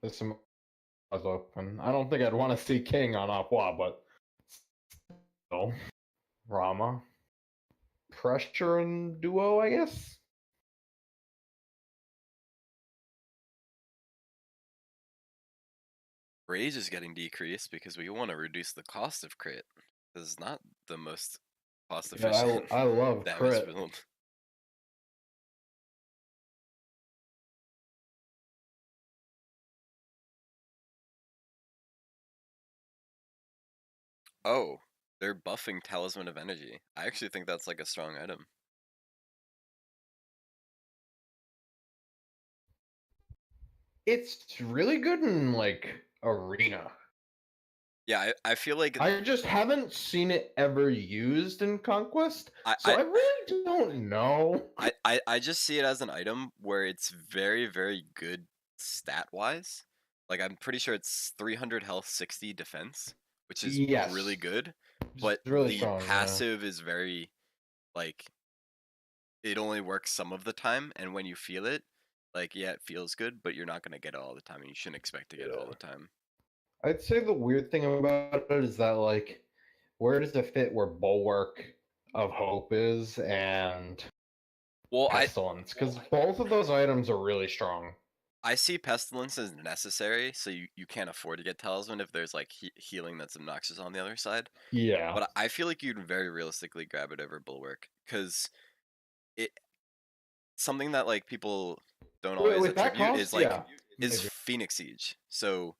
There's some was open. I don't think I'd want to see King on Aqua, but still. Rama. Pressure and duo, I guess? Rage is getting decreased because we want to reduce the cost of crit. This is not the most cost efficient I love damage crit. build. Oh, they're buffing Talisman of Energy. I actually think that's like a strong item. It's really good in like arena. Yeah, I feel like I just haven't seen it ever used in Conquest, I, so I I really don't know. I just see it as an item where it's very, very good stat wise. Like I'm pretty sure it's 300 health, 60 defense, which is really Yes. good. It's But really the strong, yeah. passive is very like it only works some of the time, and when you feel it, like yeah, it feels good, but you're not gonna get it all the time, and you shouldn't expect to get it all Yeah. the time. I'd say the weird thing about it is that like where does it fit where Bulwark of Hope is and Well, Pestilence? Because both of those items are really strong. I see Pestilence as necessary, so you can't afford to get Talisman if there's like healing that's obnoxious on the other side. Yeah. But I feel like you'd very realistically grab it over Bulwark because it something that like people don't always With that attribute is cost, like yeah. is Maybe. Phoenix Siege. So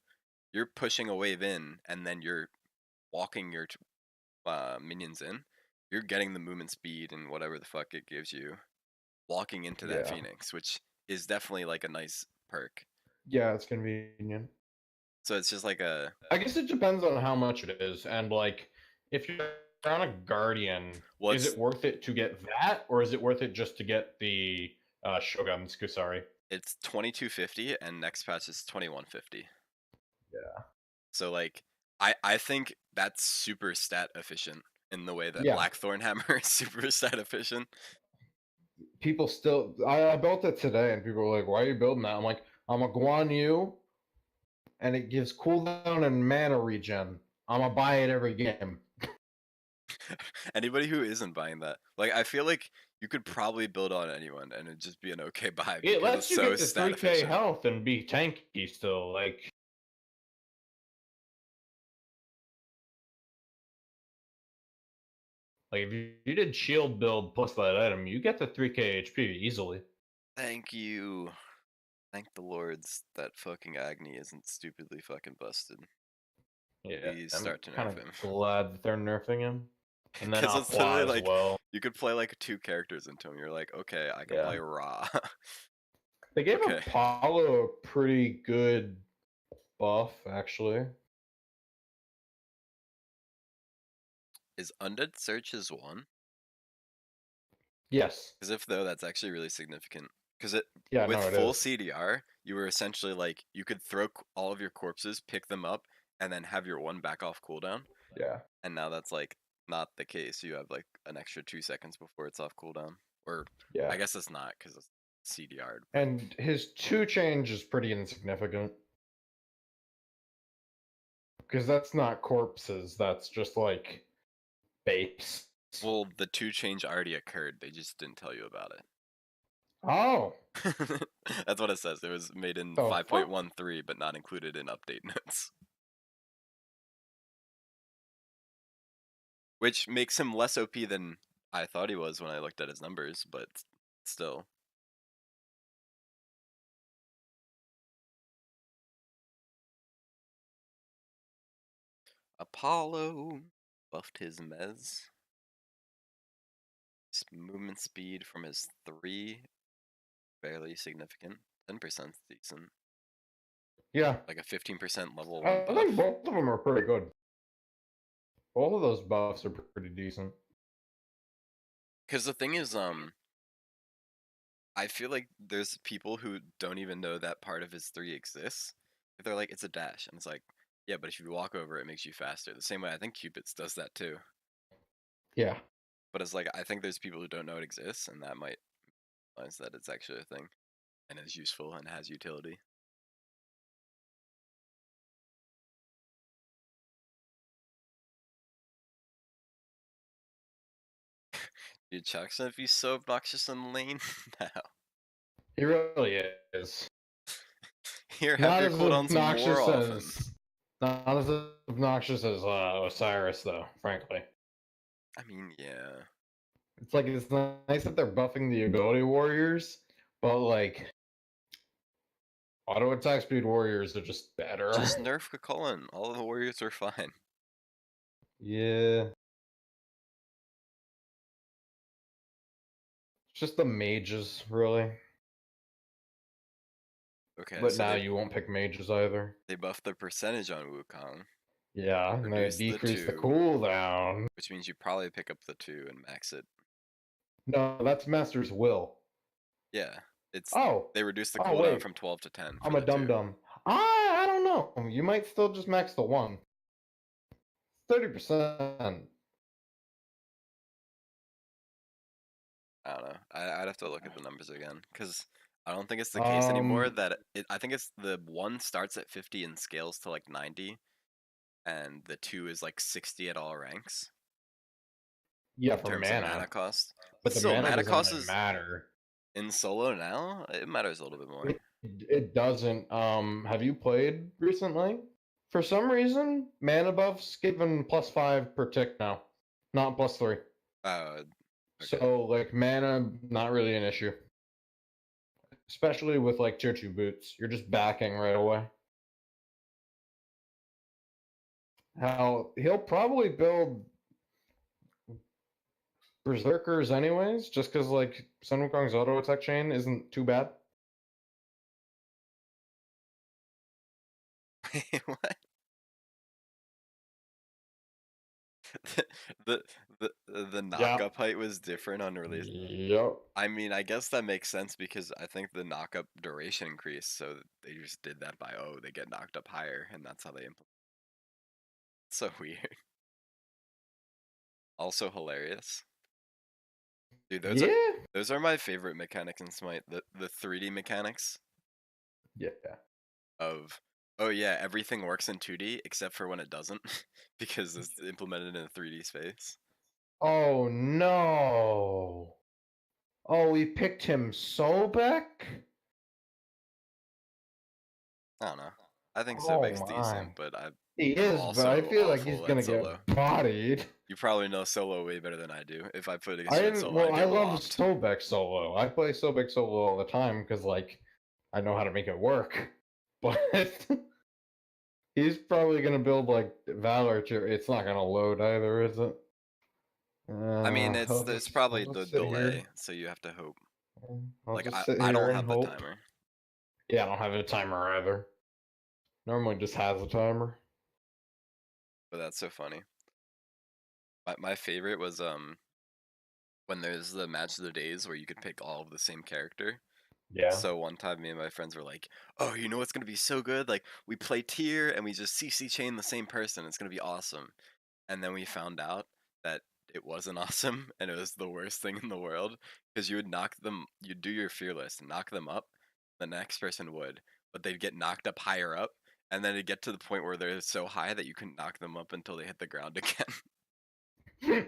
you're pushing a wave in, and then you're walking your minions in. You're getting the movement speed and whatever the fuck it gives you, walking into that Yeah. Phoenix, which is definitely like a nice perk. Yeah, it's convenient. So it's just like a I guess it depends on how much it is, and like if you're on a Guardian, well, is it worth it to get that, or is it worth it just to get the Shogun's Kusari? it's 2250 and next patch is 2150. Yeah. So like I think that's super stat efficient in the way that Yeah. Blackthorn Hammer is super stat efficient. People still I built it today and people were like, why are you building that? I'm like, I'm a Guan Yu and it gives cooldown and mana regen. I'ma buy it every game. Anybody who isn't buying that, like I feel like you could probably build on anyone and it'd just be an okay buy It because it's lets you so get to stat 3k efficient. health and be tanky still. Like if you did shield build plus that item, you get to 3k HP easily. Thank you. Thank the lords that fucking Agni isn't stupidly fucking busted. Yeah, Please I'm start to kind nerf of him. glad that they're nerfing him. And then Because it's literally Aqua as like well. you could play like two characters into him. You're like, okay, I can Yeah. play Ra. They gave Okay. Apollo a pretty good buff, actually. Is Undead Search his one? Yes. Because if though, that's actually really significant. Because it Yeah, with no, it full is. CDR, you were essentially like you could throw all of your corpses, pick them up, and then have your one back off cooldown. Yeah. And now that's like not the case. You have like an extra 2 seconds before it's off cooldown. Or Yeah. I guess it's not because it's CDR'd. But And his 2 change is pretty insignificant. Because that's not corpses, that's just like base. well, the 2 change already occurred. They just didn't tell you about Oh, it. That's what it says. It was made in the fuck? 5.13, but not included in update notes. Which makes him less OP than I thought he was when I looked at his numbers, but still. Apollo buffed his mez. His movement speed from his 3, fairly significant. 10% decent. Yeah. Like a 15% level 1 I think buff. both of them are pretty good. Both of those buffs are pretty decent. Because the thing is, I feel like there's people who don't even know that part of his 3 exists. If they're like, it's a dash, and it's like, yeah, but if you walk over, it makes you faster. The same way I think Cupid's does that too. Yeah. But it's like I think there's people who don't know it exists, and that might realize that it's actually a thing, and is useful and has utility. Dude, Chuck's gonna be so obnoxious in the lane now. He really is. Here, have Not your as cooldowns more obnoxious often. as not as obnoxious as Osiris, though. Frankly, I mean, yeah. it's like it's nice that they're buffing the ability warriors, but like auto attack speed warriors are just better. Just nerf Cullen. All of the warriors are fine. Yeah, it's just the mages, really. Okay, But so now you won't pick mages either. they buffed the percentage on Wukong, Yeah, and they reduced the decrease the 2, cooldown. which means you probably pick up the 2 and max it. No, that's Master's Will. Yeah, it's Oh, they reduced the oh cooldown wait, from 12 to 10 for I'm a the 2. dum dum. I don't know. You might still just max the 1. 30%. I don't know. I'd have to look at the numbers again because I don't think it's the case anymore. I think it's the 1 starts at 50 and scales to like 90, and the 2 is like 60 at all ranks Yeah, in for terms of mana mana, cost. But but the still, mana mana doesn't cost really is matter. in solo now. It matters a little bit more. It doesn't. Have you played recently? For some reason, mana buffs given +5 per tick now, not +3. Okay. So like mana, not really an issue. Especially with like tier 2 boots, you're just backing right away. How he'll probably build berserkers anyways, just because like Sun Wukong's auto attack chain isn't too bad. What? the the Yeah. knockup height was different on release. Yep. I mean, I guess that makes sense because I think the knockup duration increased, so they just did that by they get knocked up higher, and that's how they implement. So weird. Also hilarious. Dude, Yeah. those are my favorite mechanics in Smite. The 3D mechanics Yeah. of oh yeah, everything works in 2D except for when it doesn't because it's implemented in a 3D space. Oh no. Oh, we picked him Sobek? I don't know. I think Oh Sobek's my. decent, but I'm He is, but I also feel like he's awful gonna at solo. get bodied. You probably know solo way better than I do. If I put against I you in didn't. solo, I Well, I get love whopped. Sobek solo. I play Sobek solo all the time because, like, I know how to make it work. But he's probably gonna build like Valor. It's not gonna load either, is it? I mean, I'll it's just probably the sit delay, here. so you have to hope. I'll Like just sit I here don't and have the hope. timer, Yeah, I don't have a timer either. Normally just has a timer. but that's so funny. My favorite was when there's the match of the days where you could pick all of the same character. Yeah. So one time me and my friends were like, "Oh, you know what's gonna be so good? Like we play tier and we just CC chain the same person. It's gonna be awesome." And then we found out that it wasn't awesome and it was the worst thing in the world because you would knock them, you'd do your fearless and knock them up, the next person would, but they'd get knocked up higher up, and then it'd get to the point where they're so high that you couldn't knock them up until they hit the ground again.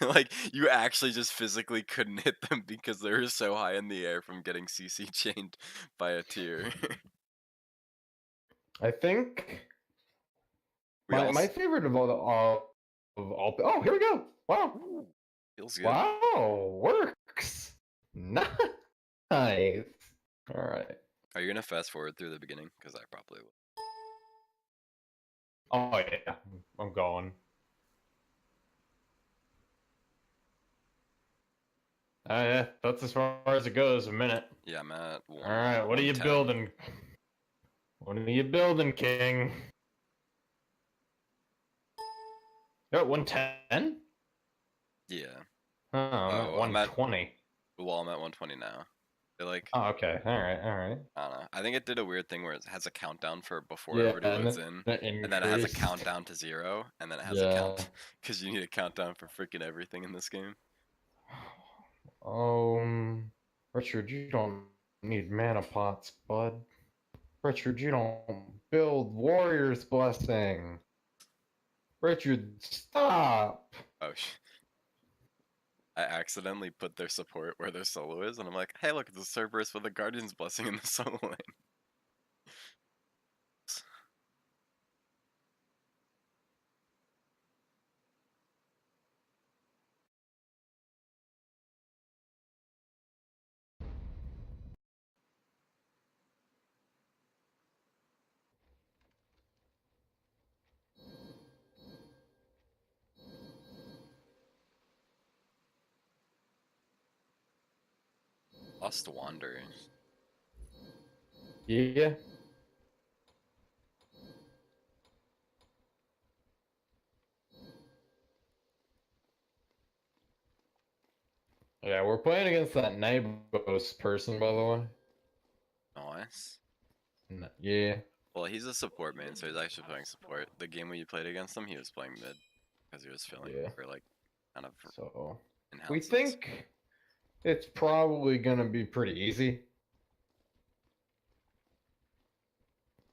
Like you actually just physically couldn't hit them because they were so high in the air from getting CC chained by a tier. I think We my also favorite of all. Oh, here we go. Wow. Ooh, feels good. Wow. Works. Nice. All right. Are you gonna fast forward through the beginning? Because I probably will. Oh yeah. I'm going. Yeah, that's as far as it goes. A minute. Yeah, I'm at All right. What are you 110. building? What are you building, King? You're at 110? Yeah. Oh, I'm at Oh, 120. well, I'm at 120 now. I feel like Oh, okay. All right. All right. I don't know. I think it did a weird thing where it has a countdown for before Yeah, everybody and loads then in, it and then it has a increased. countdown to 0, and then it has a Yeah. count because you need a countdown for freaking everything in this game. Richard, you don't need mana pots, bud. Richard, you don't build Warrior's Blessing. Richard, stop. Oh, I accidentally put their support where their solo is, and I'm like, hey, look, it's a Cerberus with a Guardian's Blessing in the solo lane. Lost Wander. Yeah. Yeah, we're playing against that Nibos person, by the way. Nice. Yeah. Well, he's a support main, so he's actually playing support. The game when you played against him, he was playing mid because he was feeling Yeah. for like kind of So in we houses. think it's probably gonna be pretty easy.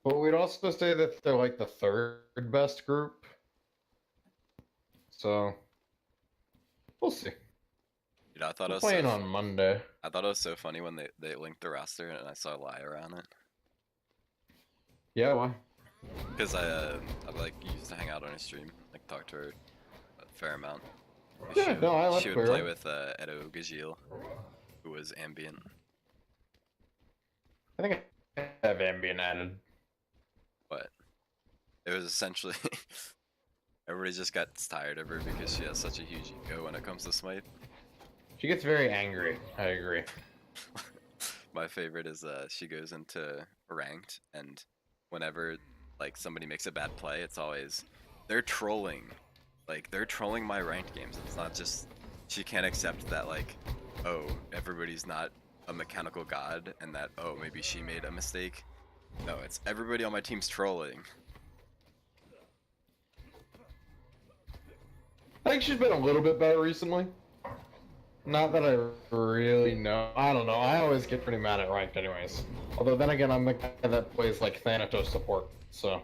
But we'd also say that they're like the third best group. So we'll see. Dude, I thought We're it was playing on Monday. I thought it was so funny when they linked the roster and I saw Lyra on it. Yeah, why? Because I like used to hang out on her stream, like talk to her a fair amount. Yeah, no, I like She would play Lyra. with Edo Gajil, who was ambient. I think I have ambient added. But it was essentially everybody just got tired of her because she has such a huge ego when it comes to Smite. She gets very angry. I agree. My favorite is she goes into ranked, and whenever like somebody makes a bad play, it's always they're trolling. Like they're trolling my ranked games. It's not just she can't accept that like, oh, everybody's not a mechanical god and that oh maybe she made a mistake. No, it's everybody on my team's trolling. I think she's been a little bit better recently. Not that I really know. I don't know. I always get pretty mad at ranked anyways. Although then again, I'm the guy that plays like Thanatos support, so.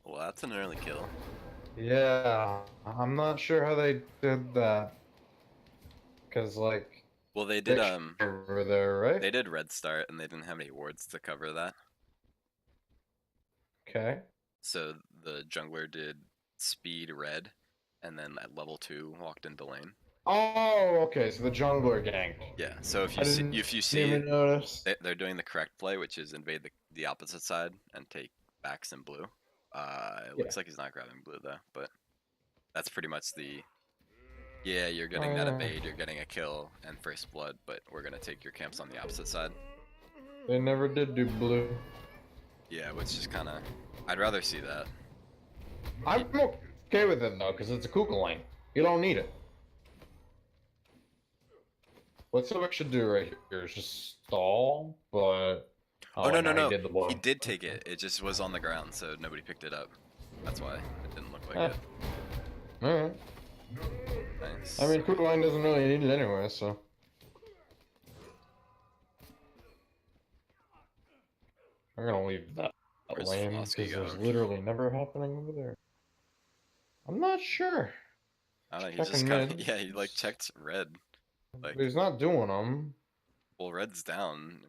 Well, that's an early kill. Yeah, I'm not sure how they did that. Cause like. Well, they did over there, right? they did red start and they didn't have any wards to cover that. Okay. So the jungler did speed red, and then at level 2 walked into lane. Oh, okay. So the jungler ganked. Yeah. So if I you see even notice. they're doing the correct play, which is invade the opposite side and take backs in blue. It looks like he's not grabbing blue though, but that's pretty much the. Yeah, you're getting that evade, you're getting a kill and first blood, but we're gonna take your camps on the opposite side. They never did do blue. Yeah, which is kind of. I'd rather see that. I'm okay with it though, because it's a Kukla lane. You don't need it. What Civic should do right here is just stall, but. Oh no, He did the blow. He did take it. It just was on the ground, so nobody picked it up. That's why it didn't look like it. Alright. Nice. I mean, Kukla lane doesn't really need it anyway, so. I'm gonna leave that Where's lane Flosky because there's going? literally never happening over there. I'm not sure. I don't know. He just kind of he like checked red. Like But he's not doing them. well, red's down.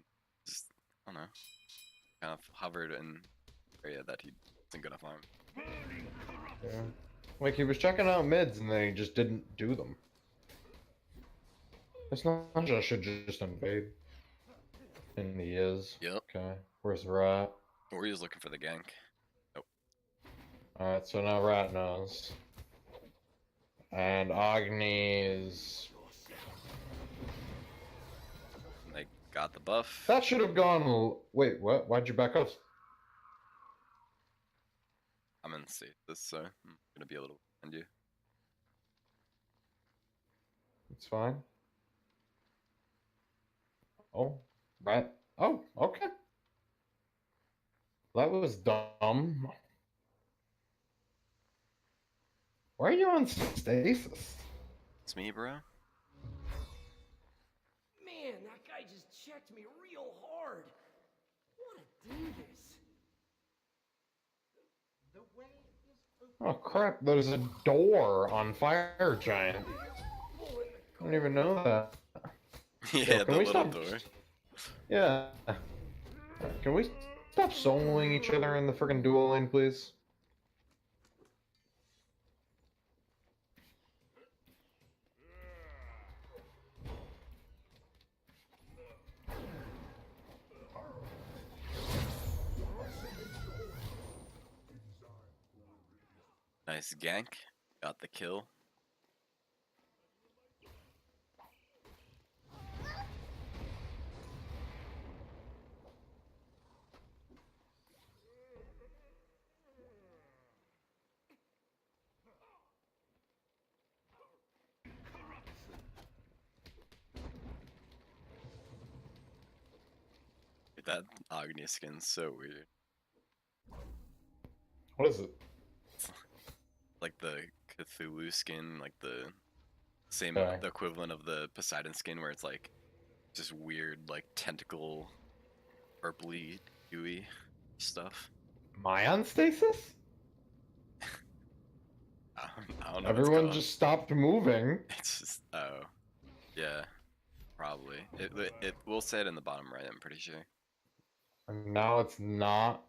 Just I don't know. Kind of hovered in area that he isn't gonna farm. Yeah. Like he was checking out mids and then he just didn't do them. It's not just should just invade. And he is. Yep. Okay. Where's Rat? Or he was looking for the gank. Nope. Alright, so now Rat knows. And Agni's. They got the buff. That should have gone. Wait, what? Why'd you back up? I'm in stasis, so I'm gonna be able to defend you. It's fine. Oh, Rat. Oh, okay. That was dumb. Why are you on stasis? It's me, bro. Man, that guy just checked me real hard. What a dingus. The way is open. Oh crap, there's a door on Fire Giant. I didn't even know that. Yeah, Yo, the little door. Yeah. Can we stop soloing each other in the freaking duel lane, please? Nice gank. Got the kill. Dude, that Agni skin's so weird. What is it? Like the Cthulhu skin, like the same, Okay. the equivalent of the Poseidon skin, where it's like just weird, like tentacle, purpley, gooey stuff. Myon stasis? I don't know. What's Everyone called. just stopped moving. It's just yeah, probably. It will say it in the bottom right. I'm pretty sure. And now it's not.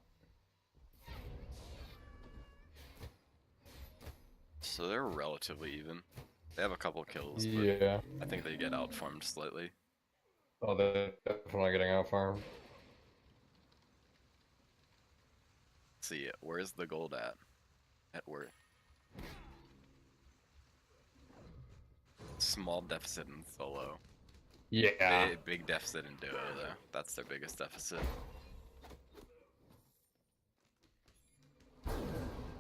So they're relatively even. They have a couple kills, but Yeah. I think they get outfarmed slightly. Oh, they're definitely getting out farmed. Let's see, where's the gold at? At worth. Small deficit in solo. Yeah. Big deficit in duo though. That's their biggest deficit.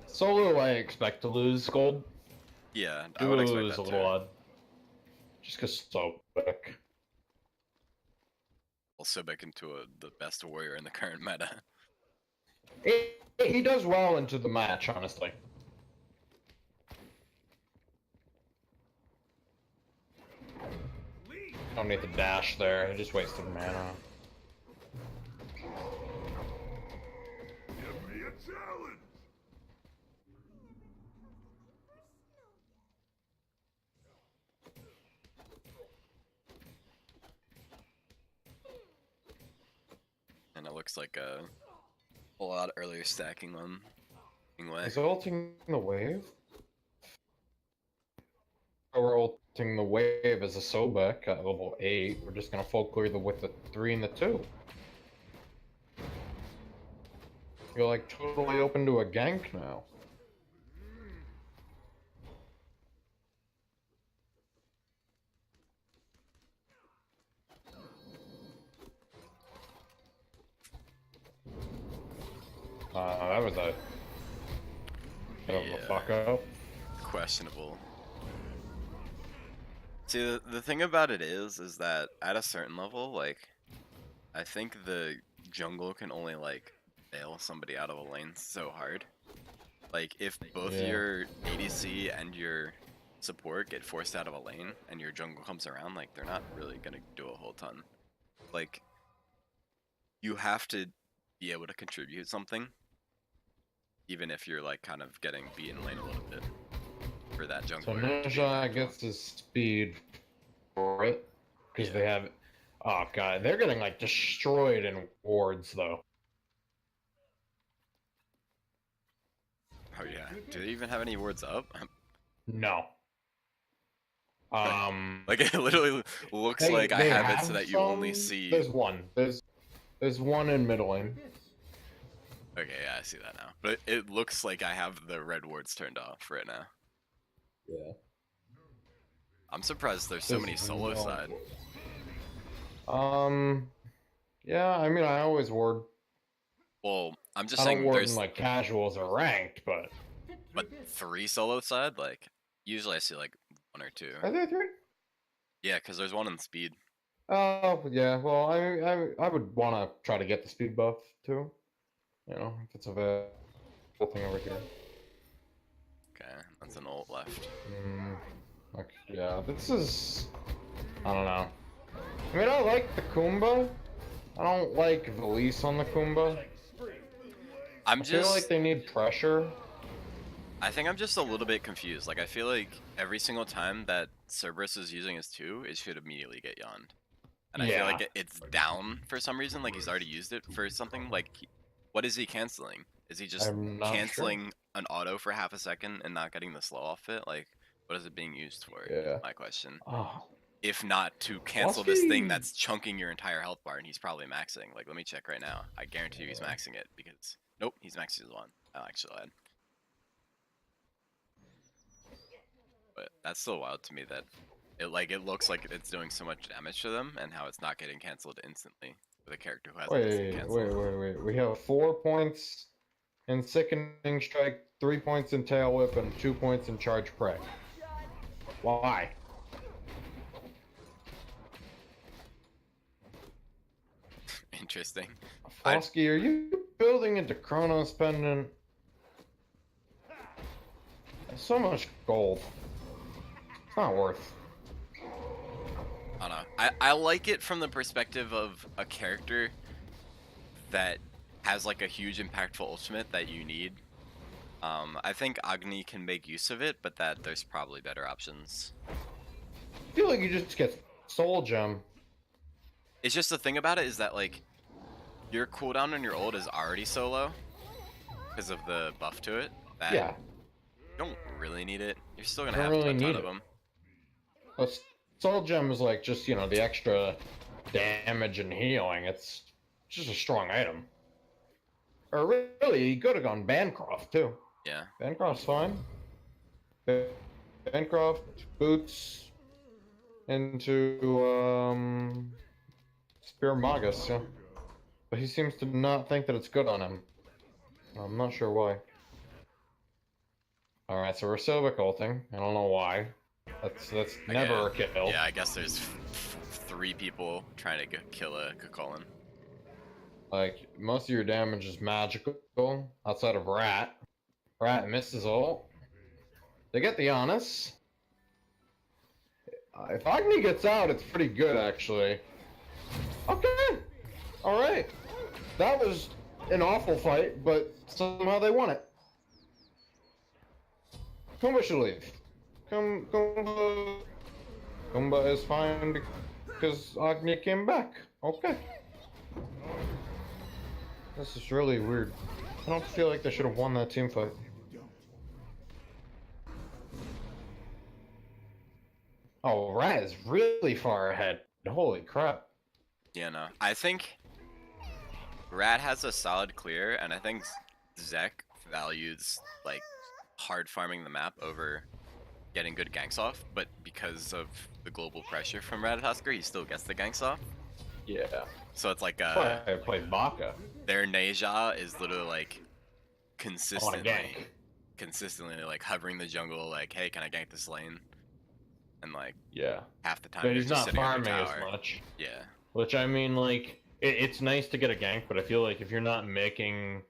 Solo, I expect to lose gold. Yeah, I would expect Duo is that a too. little odd. Just because so quick. Also back into the best warrior in the current meta. He does well into the match, honestly. Don't need the dash there. He just wasted mana. Give me a challenge! And it looks like a whole lot earlier stacking on Ingwe. Is ulting the wave? Oh, we're ulting the wave as a Sobek at level 8. We're just gonna full clear with the 3 and the 2. You're like totally open to a gank now. That was a bit of a Yeah. fuck up. Questionable. See, the thing about it is that at a certain level, like, I think the jungle can only, like, bail somebody out of a lane so hard. Like, if both Yeah. your ADC and your support get forced out of a lane, and your jungle comes around, like, they're not really gonna do a whole ton. Like, you have to be able to contribute something, even if you're, like, kind of getting beaten lane a little bit, for that So jungle. Ninja gets his speed for it. Because Yeah. they have... Oh god, they're getting like destroyed in wards though. Oh yeah. Do they even have any wards up? No. Like it literally looks like I have it so that you only some- see. There's one. There's one in middle lane. Okay, yeah, I see that now. But it looks like I have the red wards turned off right now. Yeah. I'm surprised there's so many solo side. Yeah, I mean I always ward. Well, I'm just I don't saying ward there's in like casuals or ranked, but 3 solo side. Like usually I see like 1 or 2. are there 3? Yeah, because there's 1 in speed. Oh yeah, well I would want to try to get the speed buff too. You know, if it's available thing over here. Okay, that's an ult left. Like, yeah, this is... I don't know. I mean, I like the Kumba. I don't like Valise on the Kumba. I'm I feel just like they need pressure. I think I'm just a little bit confused. Like, I feel like every single time that Cerberus is using his 2, it should immediately get yawned. And I feel like it's down for some reason, like he's already used it for something. Like, what is he canceling? Is he just I'm not canceling an auto for half a second and not getting the slow off it? Like, what is it being used for? Yeah. My question. Oh, If not to cancel this thing that's chunking your entire health bar, and he's probably maxing. Like, let me check right now. I guarantee you he's maxing it because nope, he's maxing his 1. I'll actually add. But that's still wild to me that it looks like it's doing so much damage to them, and how it's not getting canceled instantly with a character who has instant cancel. wait. We have 4 points in Sickening Strike, 3 points in Tail Whip, and 2 points in Charge Prey. Why? Interesting. Frosky, are you building into Chronos Pendant? There's so much gold. It's not worth. I don't know. I like it from the perspective of a character that has like a huge impactful ultimate that you need. I think Agni can make use of it, but that there's probably better options. I feel like you just get Soul Gem. It's just the thing about it is that like your cooldown on your ult is already so low because of the buff to it that Yeah. you don't really need it. You're still gonna Don't have really a ton need of it. them. A Soul Gem is like just, you know, the extra damage and healing. It's just a strong item. Or really, you could have gone Bancroft too. Yeah. Bancroft's fine. Bancroft, Boots, into Spear Magus, yeah. But he seems to not think that it's good on him. I'm not sure why. Alright, so we're Sylvic ulting. I don't know why. That's never a kill. Yeah, I guess there's 3 people trying to kill a Kukulin. Like, most of your damage is magical, outside of Rat. Rat misses ult. They get the Honest. If Agni gets out, it's pretty good, actually. Okay! Alright. That was an awful fight, but somehow they won it. Kumba should leave. Kumba is fine because Agni came back. Okay. This is really weird. I don't feel like they should have won that team fight. Oh, Rat is really far ahead. Holy crap. Yeah, no. I think Rat has a solid clear, and I think Zek values like hard farming the map over getting good ganks off, but because of the global pressure from Ratatosker, he still gets the ganks off. Yeah. So it's like I played Baka. their Neja is literally like On a consistently gank. like hovering the jungle, like, hey, can I gank this lane? And like Yeah. half the time But you're he's just not sitting on farming your as tower. much. Yeah. Which, I mean, like, it's nice to get a gank, but I feel like if you're not making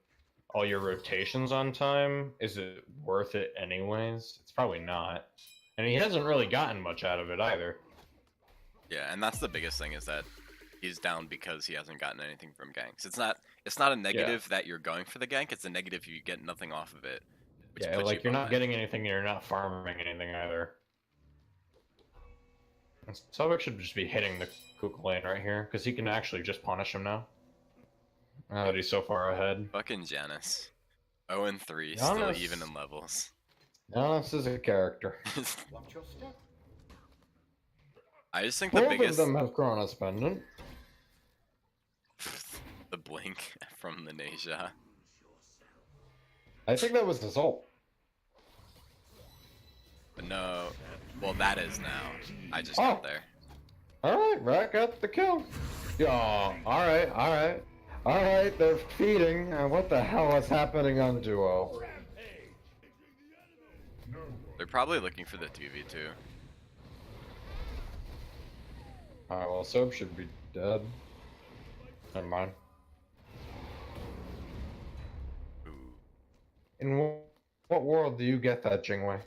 all your rotations on time, is it worth it anyways? It's probably not. And he hasn't really gotten much out of it either. Yeah, and that's the biggest thing is that he's down because he hasn't gotten anything from ganks. It's not a negative that you're going for the gank, it's a negative you get nothing off of it. Which Yeah, puts like, you you're not behind. getting anything, you're not farming anything either. Sobek should just be hitting the Kook lane right here, because he can actually just punish him now. Now that he's so far ahead. Fucking Janus. 0-3, Janus. still even in levels. Giannis is a character. Watch your step. I just think the Both biggest of them have Chronos Pendant. the blink from the Neja. I think that was his ult. But no, well that is now. I just Oh. got there. Alright, Rat got the kill. Yeah, alright. Alright, they're feeding. What the hell is happening on Duo? They're probably looking for the 2v2. Alright, well, Soap should be dead. Never mind. Ooh. In what world do you get that, Jingwei?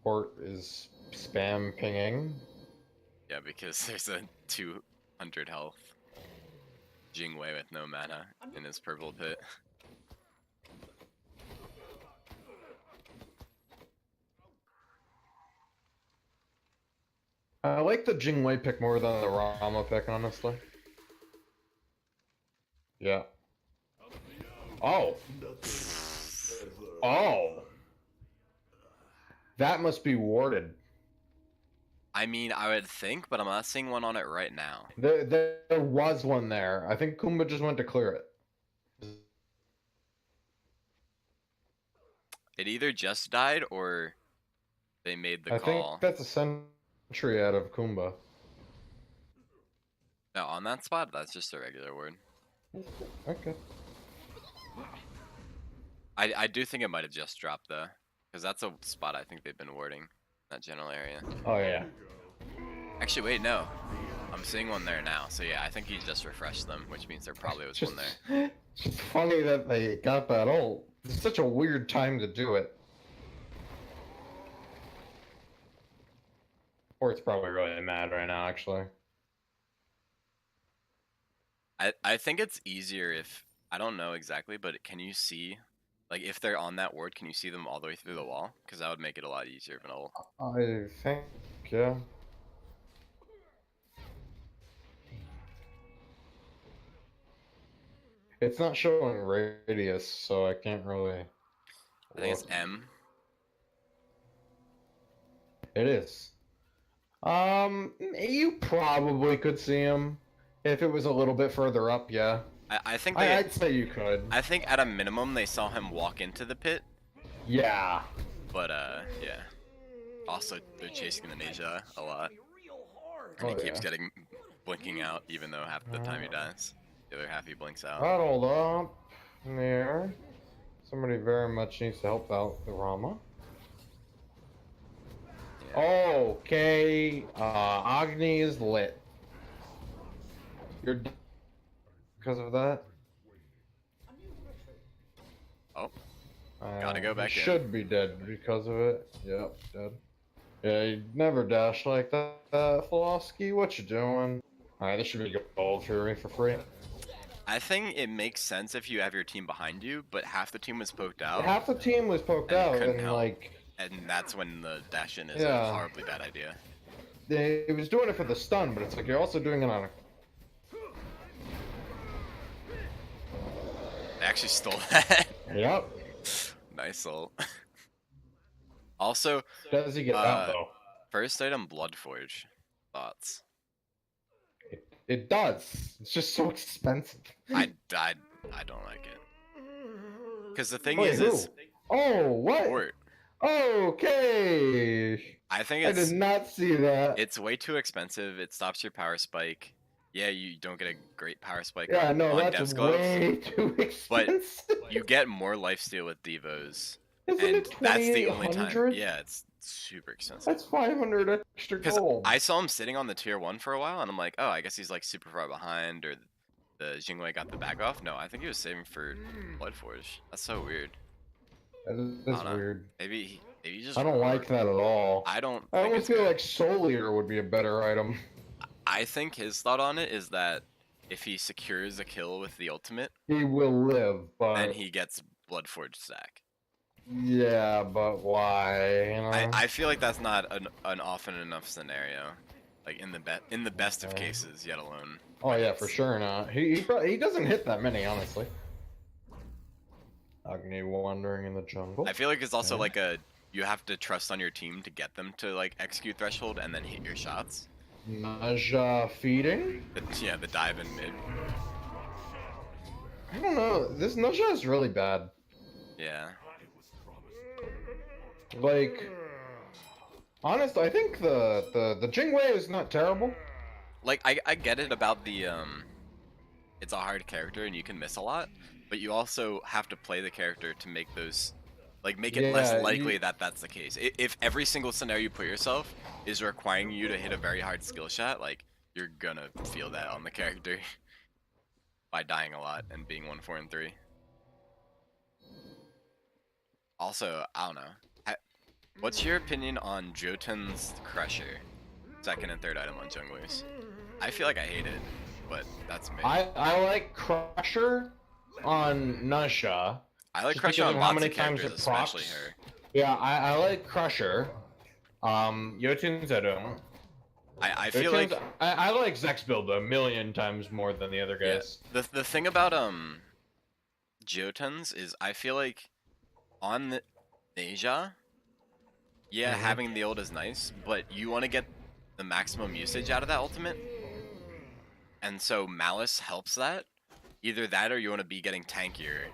Port is spam pinging. Yeah, because there's a 200 health Jingwei with no mana in his purple pit. I like the Jingwei pick more than the Rama pick, honestly. Yeah. Oh. Oh. That must be warded. I mean, I would think, but I'm not seeing one on it right now. There was one there. I think Kumba just went to clear it. It either just died or they made the I call. think that's a sentry out of Kumba. No, on that spot, that's just a regular word. Okay. I do think it might have just dropped though, because that's a spot I think they've been warding, that general area. Oh yeah. Actually, wait, no. I'm seeing one there now, so yeah, I think he just refreshed them, which means there probably was one there. It's just funny that they got that ult. It's such a weird time to do it. Or it's probably really mad right now, actually. I think it's easier if, I don't know exactly, but can you see, like if they're on that ward, can you see them all the way through the wall? Because that would make it a lot easier of an ult. I think, yeah. It's not showing radius, so I can't really. I think it's look. M. It is. You probably could see him if it was a little bit further up. Yeah, I think they, I'd say you could. I think at a minimum they saw him walk into the pit, Yeah. but yeah. Also, they're chasing the Neja a lot, Real hard. and he Oh, keeps yeah. getting blinking out, even though half the time he dies. The other half he blinks out. Huddled up there. Somebody very much needs to help out the Rama. Yeah. Okay, Agni is lit. You're because of that. Oh, gotta go back he in. should be dead because of it. Yep, dead. Yeah, you never dash like that, Flosky. What you doing? Alright, this should be gold Fury for free. I think it makes sense if you have your team behind you, but half the team was poked out, Half the team was poked And out, couldn't and help. like and that's when the dash in is a Yeah. horribly bad idea. he was doing it for the stun, but it's like you're also doing it on a. They actually stole that. Yep. Nice ult. Also, Does he get out though? first item Bloodforge. Thoughts? It does. It's just so expensive. I don't like it. Because the thing Wait, is, who? Oh, what? Port. Okay. I think I did not see that. it's way too expensive. It stops your power spike. Yeah, you don't get a great power spike Yeah, on, no, on that's Dev's Gloves. way too expensive. You get more lifesteal with Devos. Isn't And it that's the only 2800? time. Yeah, it's super expensive. That's 500 extra Because gold. I saw him sitting on the tier 1 for a while, and I'm like, oh, I guess he's like super far behind, or the Jingwei got the back off. No, I think he was saving for Bloodforge. That's so weird. That's I don't know. weird. Maybe he just. I don't like that at all. I don't. I think almost it's feel good. like Soul Eater would be a better item. I think his thought on it is that if he secures a kill with the ultimate, He will live, but then he gets Bloodforge stack. yeah, but why? You know? I feel like that's not an often enough scenario, like in the best of cases, yet alone. Oh yeah, for sure not. He doesn't hit that many, honestly. Agni wandering in the jungle. I feel like it's also Okay. like you have to trust on your team to get them to like execute threshold and then hit your shots. Naja feeding? Yeah, the dive in mid. I don't know. This Naja is really bad. Yeah. Like, honest, I think the Jingwei is not terrible. Like I get it about the it's a hard character and you can miss a lot, but you also have to play the character to make those, like, make it less Yeah, likely that that's the case. If every single scenario you put yourself is requiring you to hit a very hard skill shot, like, you're gonna feel that on the character by dying a lot and being 1, 4, and 3. Also, I don't know. What's your opinion on Jotun's Crusher? Second and third item on junglers. I feel like I hate it, but that's me. I like Crusher on Nasha. I like just Crusher because on of how lots many of times characters, it especially procs. her. Yeah, I like Crusher. Jotun Zedong. I feel like I like Zach's build a million times more than the other guys. the thing about Geotons is I feel like on the Asia, yeah, Mhm. having the ult is nice, but you want to get the maximum usage out of that ultimate, and so Malice helps that. Either that or you want to be getting tankier,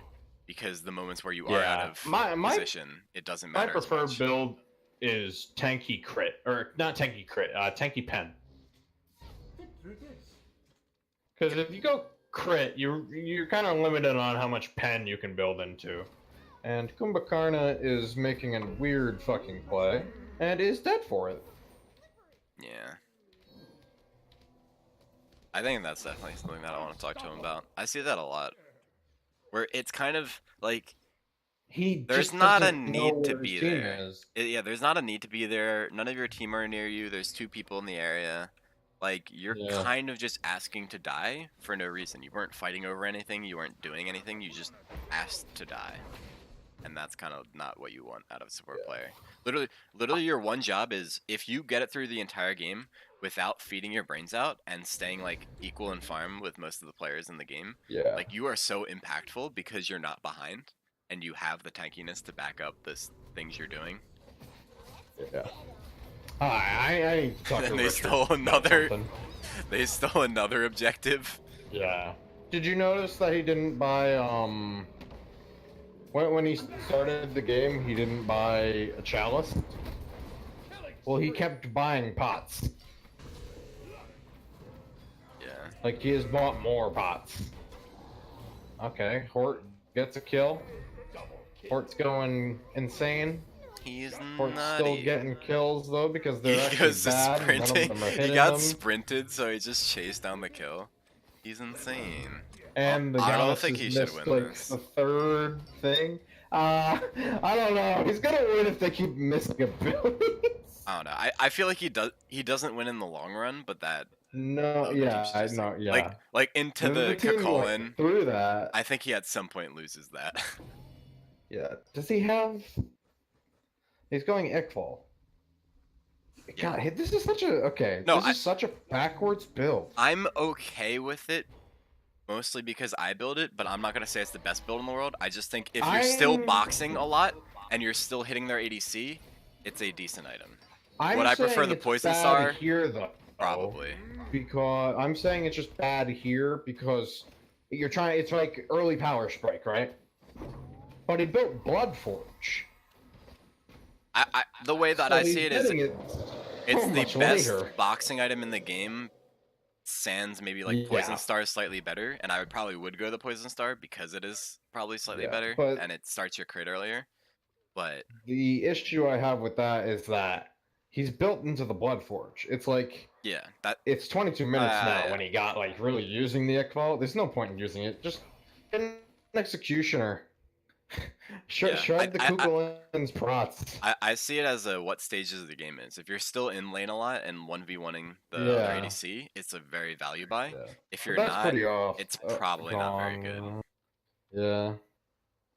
because the moments where you are out of position, it doesn't My matter as preferred much. build is tanky crit, or not tanky crit, tanky pen. Because if you go crit, you're kind of limited on how much pen you can build into. And Kumbhakarna is making a weird fucking play, and is dead for it. Yeah. I think that's definitely something that I want to talk to him about. I see that a lot. Where it's kind of like there's Just not a doesn't know need to where his be team there. is. Yeah, there's not a need to be there. None of your team are near you. There's 2 people in the area. Like, you're Yeah. kind of just asking to die for no reason. You weren't fighting over anything. You weren't doing anything. You just asked to die. And that's kind of not what you want out of a support player. Literally, your one job is if you get it through the entire game without feeding your brains out and staying like equal in farm with most of the players in the game, Yeah. like you are so impactful because you're not behind and you have the tankiness to back up the things you're doing. Yeah. I need to talk to And they Richard stole about another. something. They stole another objective. Yeah. Did you notice that he didn't buy when he started the game, he didn't buy a chalice? Well, he kept buying pots. Yeah. Like he has bought more pots. Okay, Hort gets a kill. Hort's going insane. He's Hort's nutty. still getting kills though because they're He actually goes bad. And none of sprinting. them are He hitting got him. sprinted, so he just chased down the kill. He's insane. And the I don't Giannis think has he should missed win like this. the 3rd thing. I don't know. He's gonna win if they keep missing abilities. I don't know. I feel like he doesn't win in the long run, but that No, other yeah, keeps I just, know, yeah. like into the team Kakolin. went through that. I think he at some point loses that. Yeah. Does he have? He's going Ickfall. God, this is such a No, This is such a backwards build. I'm okay with it, mostly because I build it, but I'm not gonna say it's the best build in the world. I just think if you're still boxing a lot and you're still hitting their ADC, it's a decent item. Would I prefer the Poison Star? Here though, Probably. because I'm saying it's just bad here because you're trying. It's like early power strike, right? But he built Bloodforge. The way that So I he's see it is, getting it it's so the much best later. boxing item in the game. Sans maybe like Poison Star is slightly better, and I probably would go the Poison Star because it is probably slightly better, but- and it starts your crit earlier. But The issue I have with that is that he's built into the Bloodforge. It's like yeah, that it's 22 minutes now yeah. when he got like really using the Ickfall. There's no point in using it. Just get an executioner. Shred the Kugelin's prots. I see it as what stages of the game is. If you're still in lane a lot and 1v1ing the other ADC, it's a very value buy. Yeah. If you're That's not, pretty off. it's probably not very good. Yeah.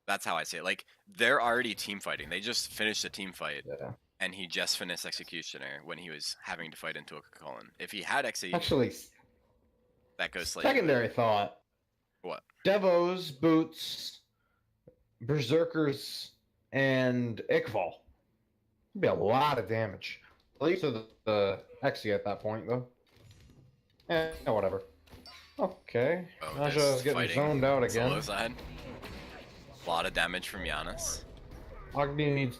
That's how I see it. Like, they're already team fighting. They just finished a team fight, Yeah. and he just finished Executioner when he was having to fight into a Kakolin. If he had Exe, Actually, that goes slightly. secondary thought. What? Devos, Boots, Berserkers, and Ickfall. It'd be a lot of damage. At least to the Exe at that point, though. Whatever. Okay. Oh, Naja's getting fighting zoned out solo again. side. A lot of damage from Giannis. Agni needs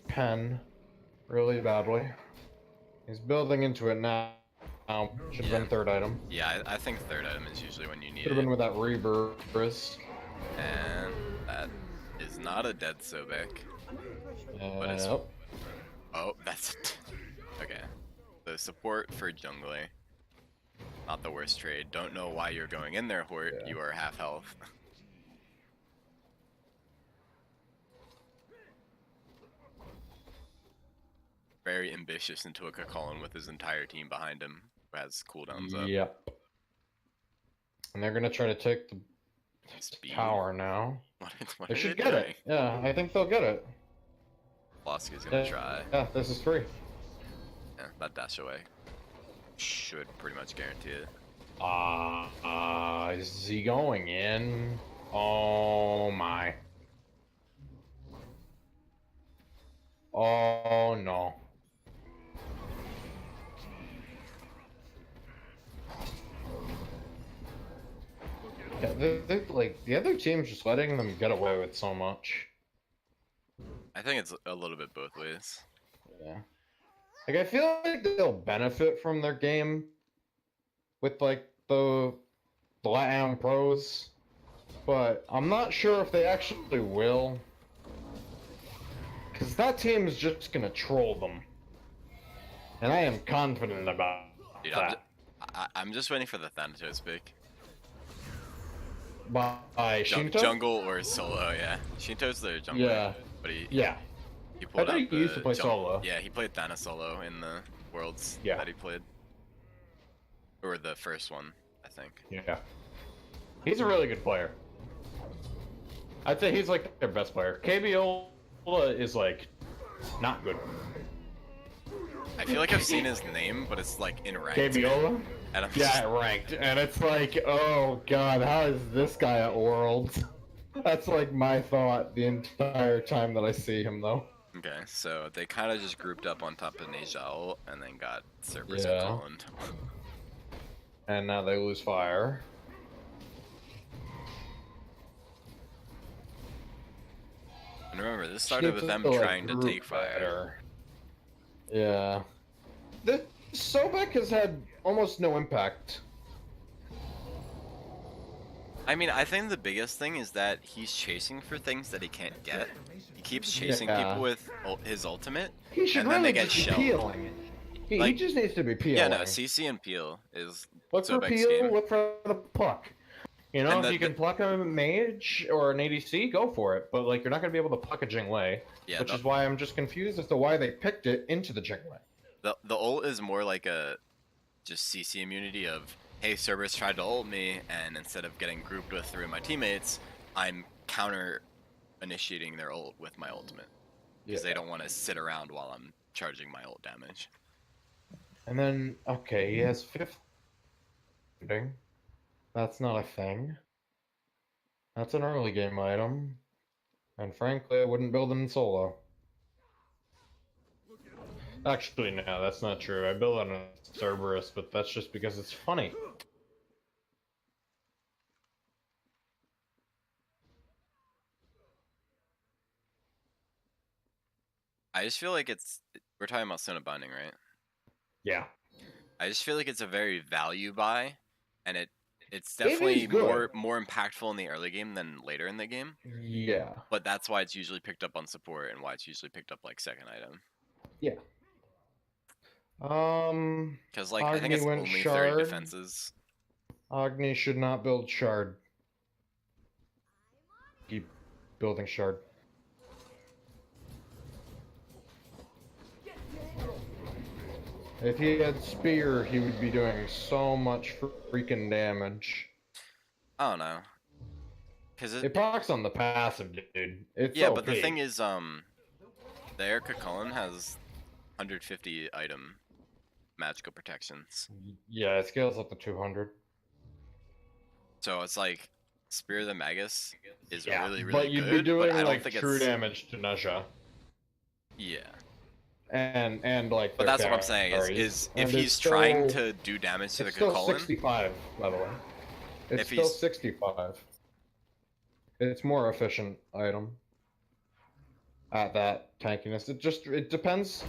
pen really badly. He's building into it now. Should have been 3rd item. Yeah, I think 3rd item is usually when you need Should have it. been with that Rebirth. And that is not a dead Sobek. But it's... Yep. Oh, that's... Okay. The support for jungler. Not the worst trade. Don't know why you're going in there, Hort. Yeah. You are half health. Very ambitious into a Kakolin with his entire team behind him, who has cooldowns up. Yep. And they're gonna try to take the Speed. tower now. What They are should they get doing? it. Yeah, I think they'll get it. Flosky's gonna Yeah. try. Yeah, this is free. Yeah, that dash away. should pretty much guarantee it. Is he going in? Oh my. Oh no. Yeah, they're like the other team's just letting them get away with so much. I think it's a little bit both ways. Yeah. Like I feel like they'll benefit from their game with like the LATAM pros, but I'm not sure if they actually will. Because that team is just gonna troll them. And I am confident about Dude, that. I'm just waiting for the Thanatos pick. By Shinto? Jungle or solo, yeah. Shinto's the jungle. Yeah. But he Yeah. pulled I out think he used to play solo. Yeah, he played Thana solo in the worlds Yeah. that he played. Or the first one, I think. Yeah. He's a really good player. I'd say he's like their best player. KBO is like not good. I feel like I've seen his name, but it's like in ranked. KBO? And I'm Yeah, ranked. And it's like, oh god, how is this guy at Worlds? That's like my thought the entire time that I see him though. Okay, so they kind of just grouped up on top of Nejal and then got Cerberus Yeah. and Colin. And now they lose fire. And remember, this started with them Like, trying to group take fire. better. Yeah. The Sobek has had almost no impact. I mean, I think the biggest thing is that he's chasing for things that he can't get. He keeps chasing Yeah. people with his ultimate, He should and then really they get just be shelled. peeling. He Like- just needs to be peeling. Yeah, no, CC and Peel is Look for Sobek's peel, game. look for the pluck. You know, And if you can pluck a mage or an ADC, go for it. But like, you're not gonna be able to pluck a Jingwei, Yeah, which is why I'm just confused as to why they picked it into the Jingwei. the ult is more like a just CC immunity of, hey, Cerberus tried to ult me, and instead of getting grouped with three of my teammates, I'm counter initiating their ult with my ultimate. Because they don't want to sit around while I'm charging my ult damage. And then, okay, he has 5th. That's not a thing. That's an early game item. And frankly, I wouldn't build it in solo. Actually, no, that's not true. I build it on Cerberus, but that's just because it's funny. I just feel like we're talking about Son of Binding, right? Yeah. I just feel like it's a very value buy, and it's is definitely good. more impactful in the early game than later in the game. Yeah. But that's why it's usually picked up on support, and why it's usually picked up like second item. Yeah. Because like I think it's Agni went only 30 shard. defenses. Agni should not build shard. Keep building shard. If he had spear, he would be doing so much freaking damage. I don't know. Because It procs on the passive, dude. It's yeah, OP. but the thing is, the Erica Cullen has 150 item magical protections. Yeah, it scales up to 200. So it's like Spear of the Magus is Yeah, really, really but you'd good. be doing but I don't like think true it's... damage to Naja. Yeah. And like. But their that's what I'm saying is carries. if And he's it's trying still- to do damage to the It's still Cullen, 65, by the way. It's If still he's- 65. It's more efficient item. At that tankiness, it depends.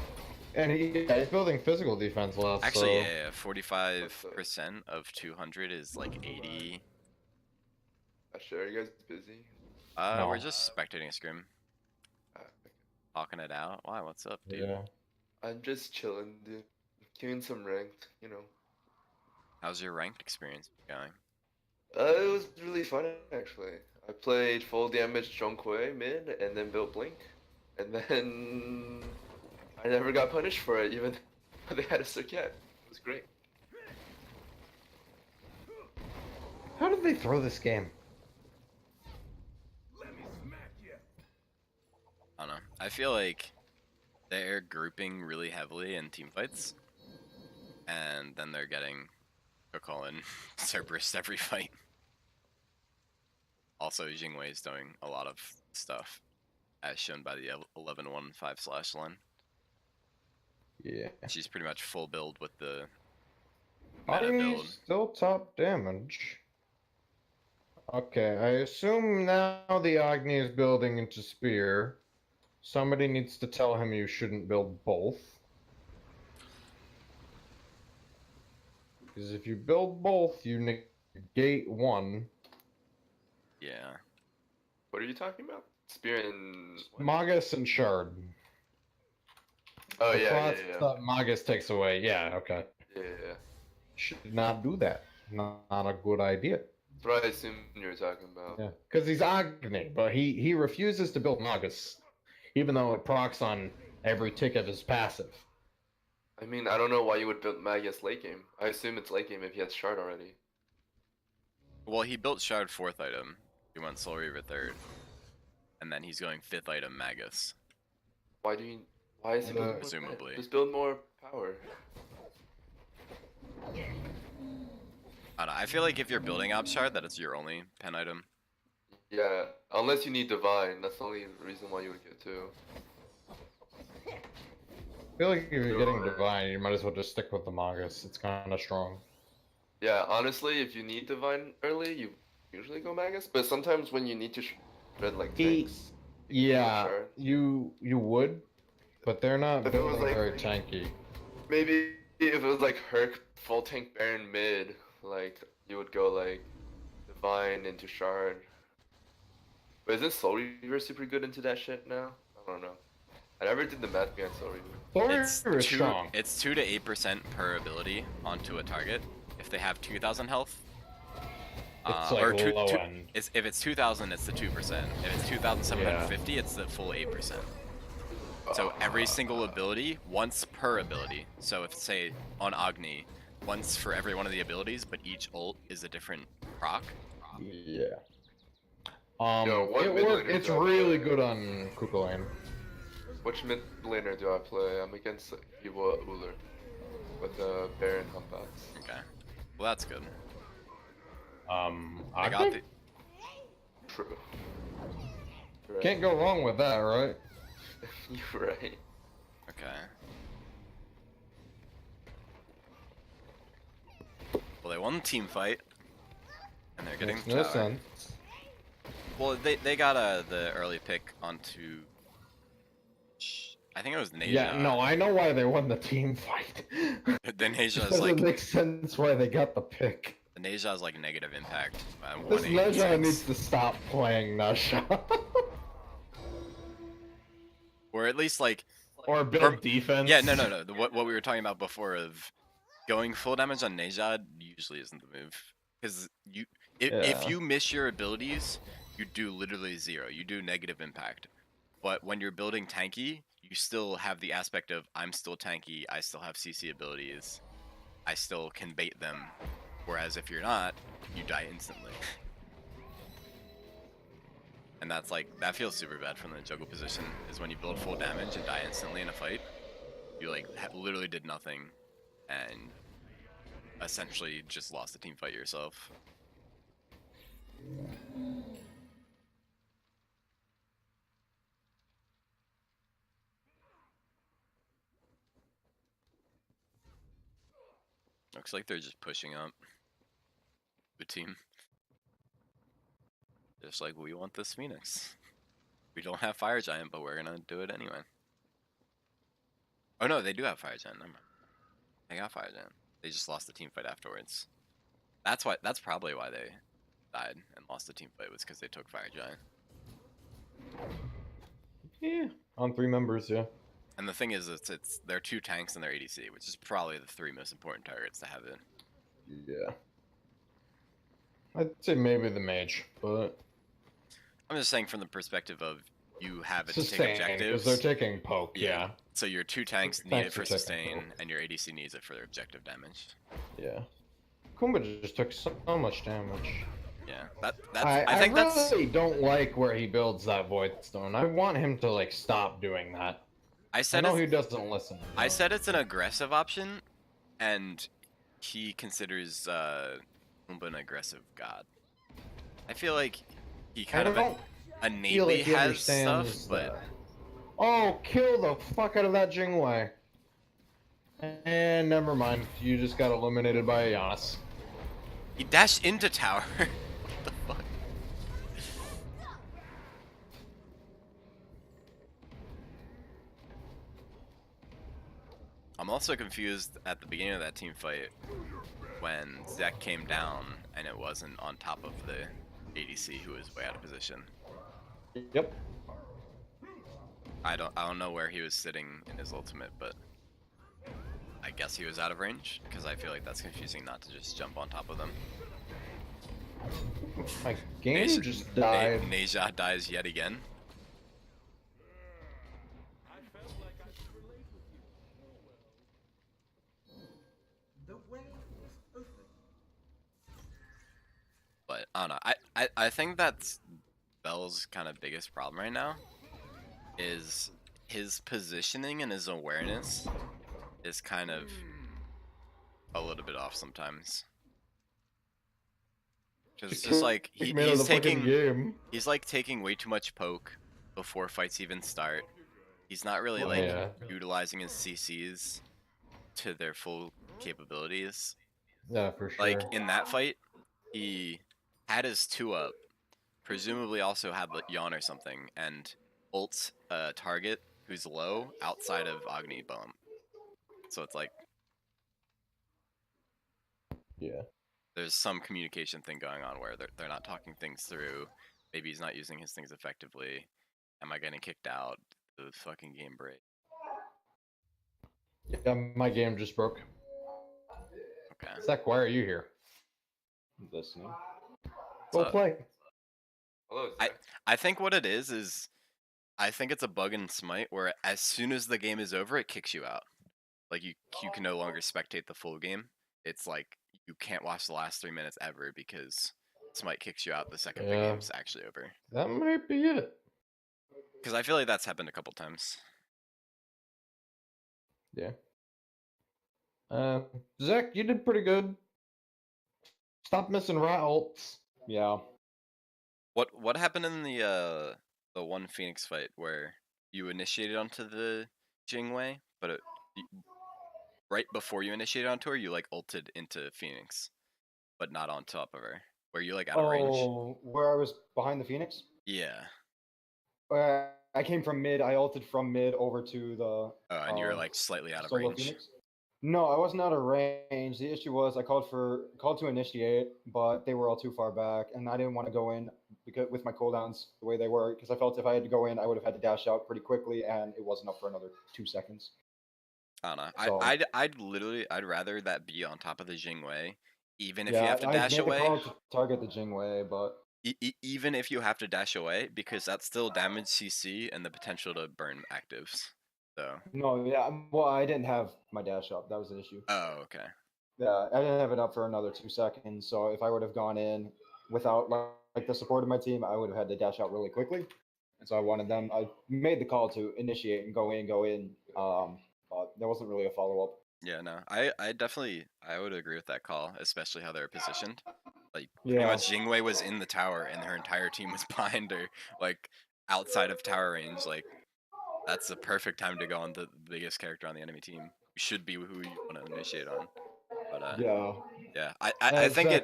And he's building physical defense less. actually, so... yeah, 45% of 200 is like 80. Actually, are you guys busy? No. We're just spectating a scrim, talking it out. Why? What's up, dude? Yeah. I'm just chilling, dude. Queuing some ranked, you know. How's your ranked experience going? It was really fun, actually. I played full damage Zhonghui mid, and then built Blink. And then I never got punished for it, even though they had a Suket. It was great. How did they throw this game? I don't know. I feel like they're grouping really heavily in team fights, and then they're getting Kokol and Cerberus every fight. Also, Jingwei is doing a lot of stuff, as shown by the 11-1 5/ line. Yeah. She's pretty much full build with the meta Agni's build. still top damage. Okay, I assume now the Agni is building into Spear. Somebody needs to tell him you shouldn't build both. Because if you build both, you negate one. Yeah. What are you talking about? Spear and what? Magus and Shard. Oh The yeah, class yeah, yeah. that Magus takes away. Yeah, okay. Yeah. Should not do that. Not a good idea. That's what I assumed you were talking about. Yeah, because he's Agni, but he refuses to build Magus, even though it procs on every tick of his passive. I mean, I don't know why you would build Magus late game. I assume it's late game if he has Shard already. Well, he built Shard 4th item. He went Soul Reaver 3rd. And then he's going 5th item Magus. Why do you? Why is he building more Presumably. pen? Just build more power. I don't know, I feel like if you're building Op Shard, that it's your only pen item. Yeah, unless you need Divine. That's the only reason why you would get two. I feel like if you're getting Divine, you might as well just stick with the Magus. It's kind of strong. Yeah, honestly, if you need Divine early, you usually go Magus. But sometimes when you need to shred like tanks, you can go Yeah, Shard. you would, but they're not If it was building like- very tanky. Maybe if it was like Herc full tank Baron mid, like you would go like Divine into Shard. But isn't Soul Reaver super good into that shit now? I don't know. I never did the math behind Soul Reaver. Soul Reaver is two, strong. it's 2 to 8% per ability onto a target if they have 2,000 health. It's or like low end. If it's 2,000, it's the 2%. If it's 2,750, it's the full 8%. So every single ability, once per ability. So if, say, on Agni, once for every one of the abilities, but each ult is a different proc. Yeah. Yo, what mid laner It's do I really play? good on Kukulane. Which mid laner do I play? I'm against Evil Uller with Baron Humpbacks. Okay. Well, that's good. I Agni? got the. True. Right. Can't go wrong with that, right? You're right. Okay. Well, they won the team fight, and they're getting Makes the no tower. sense. Well, they got the early pick onto. I think it was Nasia. Yeah, no, I know why they won the team fight. Then It Nasia is doesn't like make sense why they got the pick. Nasia is like negative impact. This 186. Neja needs to stop playing Nasha. Or at least like or build defense. yeah, no. What we were talking about before of going full damage on Nasia usually isn't the move because if Yeah. you miss your abilities, you do literally 0. You do negative impact. But when you're building tanky, you still have the aspect of I'm still tanky. I still have CC abilities. I still can bait them. Whereas if you're not, you die instantly. And that's like, that feels super bad from the juggle position, is when you build full damage and die instantly in a fight. You like literally did nothing and essentially just lost the team fight yourself. Looks like they're just pushing up the team. Just like, we want this Phoenix. We don't have Fire Giant, but we're gonna do it anyway. Oh no, they do have Fire Giant. Never mind. They got Fire Giant. They just lost the team fight afterwards. That's why. That's probably why they died and lost the team fight, was because they took Fire Giant. Yeah, on 3 members, yeah. And the thing is, it's they're 2 tanks and their ADC, which is probably the 3 most important targets to have in. Yeah. I'd say maybe the mage, but I'm just saying from the perspective of you have it to take sustain, because objectives. they're taking poke, Yeah. yeah. So your 2 tanks need Tanks it for are taking sustain, poke. and your ADC needs it for their objective damage. Yeah. Kumba just took so much damage. Yeah, I think that's. really don't like where he builds that Void Stone. I want him to like stop doing that. I I said know it's, he doesn't listen. I said it's an aggressive option, and he considers Pumbaa an aggressive god. I feel like he kind of don't feel innately like he has understands stuff, but that. Oh, kill the fuck out of that Jingwei. And never mind. You just got eliminated by a Giannis. he dashed into tower. What the fuck? I'm also confused at the beginning of that team fight when Zek came down and it wasn't on top of the ADC who was way out of position. Yep. I don't know where he was sitting in his ultimate, but I guess he was out of range because I feel like that's confusing not to just jump on top of them. My game just died. Neja dies yet again. But I don't know. I think that's Bell's kind of biggest problem right now is his positioning and his awareness is kind of a little bit off sometimes. Cause it's just like he's like taking way too much poke before fights even start. He's not really like utilizing his CCs to their full capabilities. Yeah, for sure. Like in that fight, he had his 2-up, presumably also had like yawn or something, and ults a target who's low outside of Agni Bomb. So it's like there's some communication thing going on where they're not talking things through. Maybe he's not using his things effectively. Am I getting kicked out? The fucking game break. Yeah, my game just broke. Okay. Zach, why are you here? Listening. Go So- play. Hello, Zach. I think what it is I think it's a bug in Smite where as soon as the game is over, it kicks you out. Like you can no longer spectate the full game. It's like you can't watch the last 3 minutes ever because Smite kicks you out the second the Yeah. game's actually over. That might be it. Because I feel like that's happened a couple times. Yeah. Zach, you did pretty good. Stop missing ults. Yeah. What happened in the one Phoenix fight where you initiated onto the Jingwei, but right before you initiated onto her, you like ulted into Phoenix, but not on top of her. Where you like out of range. Oh, where I was behind the Phoenix? Yeah. I came from mid. I ulted from mid over to the. Oh, and you were like slightly out of solo range. Phoenix. No, I wasn't out of range. The issue was I called to initiate, but they were all too far back, and I didn't want to go in because with my cooldowns the way they were, because I felt if I had to go in, I would have had to dash out pretty quickly, and it wasn't up for another 2 seconds. I don't know. So- I'd rather that be on top of the Jingwei, even if you Yeah, have to I dash made the away. call to target the Jingwei, but Even if you have to dash away, because that's still damage CC and the potential to burn actives. So. no, yeah, well, I didn't have my dash up. That was the issue. Oh, okay. Yeah, I didn't have it up for another 2 seconds, so if I would have gone in without like the support of my team, I would have had to dash out really quickly. And so I made the call to initiate and go in, but there wasn't really a follow up. Yeah, no, I would agree with that call, especially how they're positioned. Like pretty Yeah. much Jingwei was in the tower and her entire team was behind her, like outside of tower range. Like that's the perfect time to go on the biggest character on the enemy team. Should be who you want to initiate on. But Yeah. I think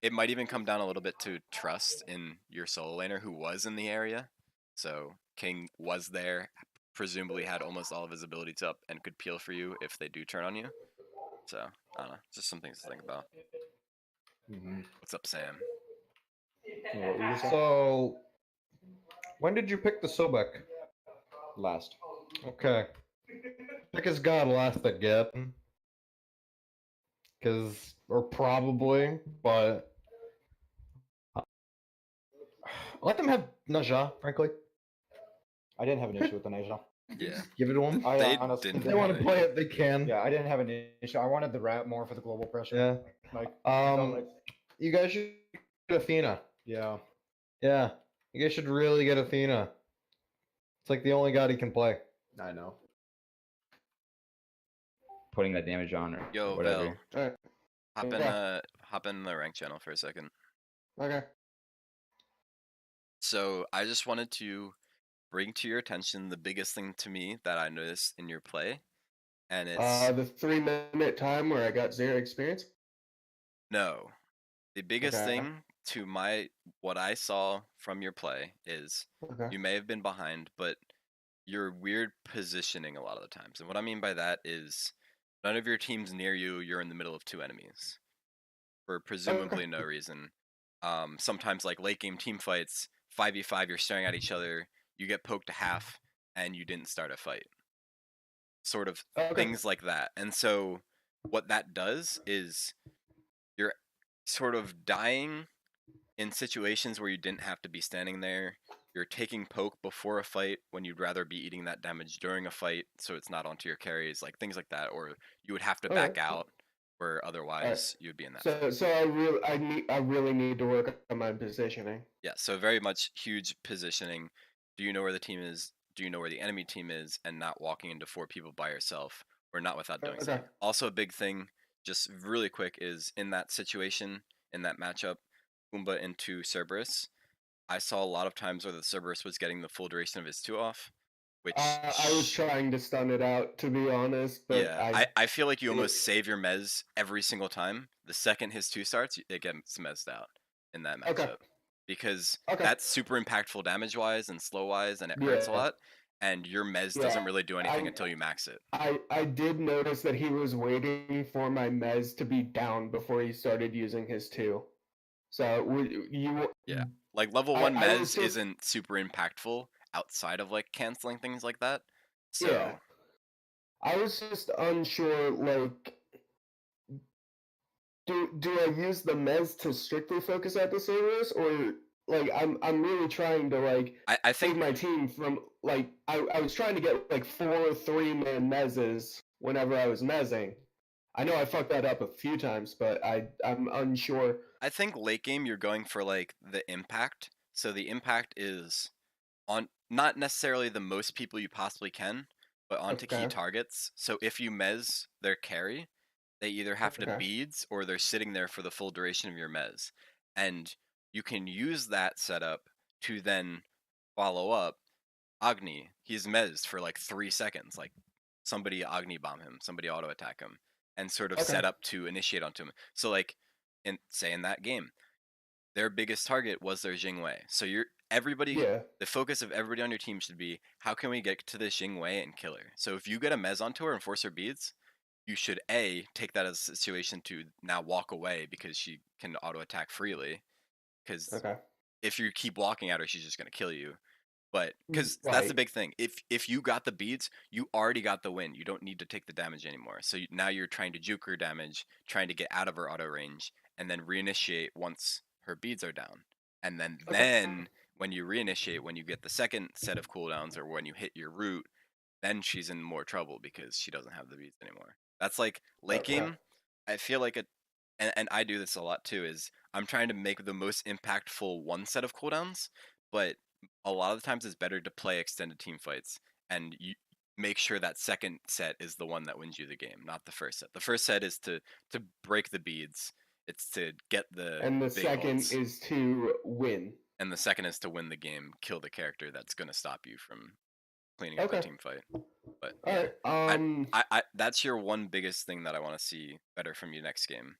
it might even come down a little bit to trust in your solo laner who was in the area. So King was there, presumably had almost all of his abilities up and could peel for you if they do turn on you. So I don't know, just some things to think about. Mhm. What's up, Sam? Yeah, what were you saying? So, when did you pick the Sobek? Last. Okay. Pick his god last again. Or probably, but let them have Naja, frankly. I didn't have an issue with the Naja. Yeah. Give it to them. I They honestly didn't If they want to have play it, they can. Yeah, I didn't have an issue. I wanted the rat more for the global pressure. Yeah. Like, I felt Um, like, you guys should get Athena. yeah. Yeah. You guys should really get Athena. It's like the only god he can play. I know. putting that damage on or Yo, whatever. Vel, Alright. hop in the rank channel for a second. Okay. So I just wanted to bring to your attention the biggest thing to me that I noticed in your play, and it's The 3-minute time where I got 0 experience. no. The biggest Okay. thing to what I saw from your play is Okay. you may have been behind, but you're weird positioning a lot of the times. And what I mean by that is none of your team's near you, you're in the middle of 2 enemies. For presumably no reason. Sometimes like late game team fights, 5v5, you're staring at each other, you get poked to half, and you didn't start a fight. Sort of Okay. things like that. And so what that does is you're sort of dying in situations where you didn't have to be standing there. You're taking poke before a fight when you'd rather be eating that damage during a fight, so it's not onto your carries, like things like that. Or you would have to back Alright. out, where otherwise you'd be in that. So I really need to work on my positioning. Yeah, so very much huge positioning. Do you know where the team is? Do you know where the enemy team is? And not walking into 4 people by yourself, or not without doing so. Okay. Also, a big thing, just really quick, is in that situation, in that matchup, Pumbaa into Cerberus. I saw a lot of times where the Cerberus was getting the full duration of his 2 off, which I was trying to stun it out, to be honest, but yeah, I feel like you almost save your mez every single time. The second his 2 starts, it gets mezzed out in that matchup. Okay. Because Okay. that's super impactful damage wise and slow wise, and it hurts a Yeah. lot. And your mez Yeah, doesn't really do anything until you max it. I did notice that he was waiting for my mez to be down before he started using his 2. So Yeah, like level I 1 was mez just- isn't super impactful outside of like canceling things like that. So Yeah. I was just unsure, like, do I use the mez to strictly focus at the Cerberus, or like I'm really trying to like I save think my team from like I was trying to get like 4 3-man mezzes whenever I was mezzing. I know I fucked that up a few times, but I'm unsure. I think late game you're going for like the impact. So the impact is on not necessarily the most people you possibly can, but onto key Okay. targets. So if you mez their carry, they either have to Okay. beads or they're sitting there for the full duration of your mez. And you can use that setup to then follow up Agni. He's mezzed for like 3 seconds. Like somebody Agni bomb him, somebody auto attack him, and sort of Okay. set up to initiate onto him. So like in that game, their biggest target was their Jingwei. So Yeah. the focus of everybody on your team should be how can we get to this Jingwei and kill her. So if you get a mez onto her and force her beads, you should take that as a situation to now walk away because she can auto attack freely. Because Okay. if you keep walking at her, she's just gonna kill you. But because that's the Right. big thing. If you got the beads, you already got the win. You don't need to take the damage anymore. So now you're trying to juke her damage, trying to get out of her auto range, and then reinitiate once her beads are down. And then when you reinitiate, when you get the second set of cooldowns or when you hit your root, then she's in more trouble because she doesn't have the beads anymore. That's like late Okay. game. I feel like and I do this a lot too, is I'm trying to make the most impactful one set of cooldowns, but a lot of the times it's better to play extended team fights and you make sure that second set is the one that wins you the game, not the first set. The first set is to break the beads. It's to get the And the big second ults. is to win. And the second is to win the game, kill the character that's going to stop you from cleaning up a Okay. team fight. But All yeah, right. I that's your one biggest thing that I want to see better from you next game.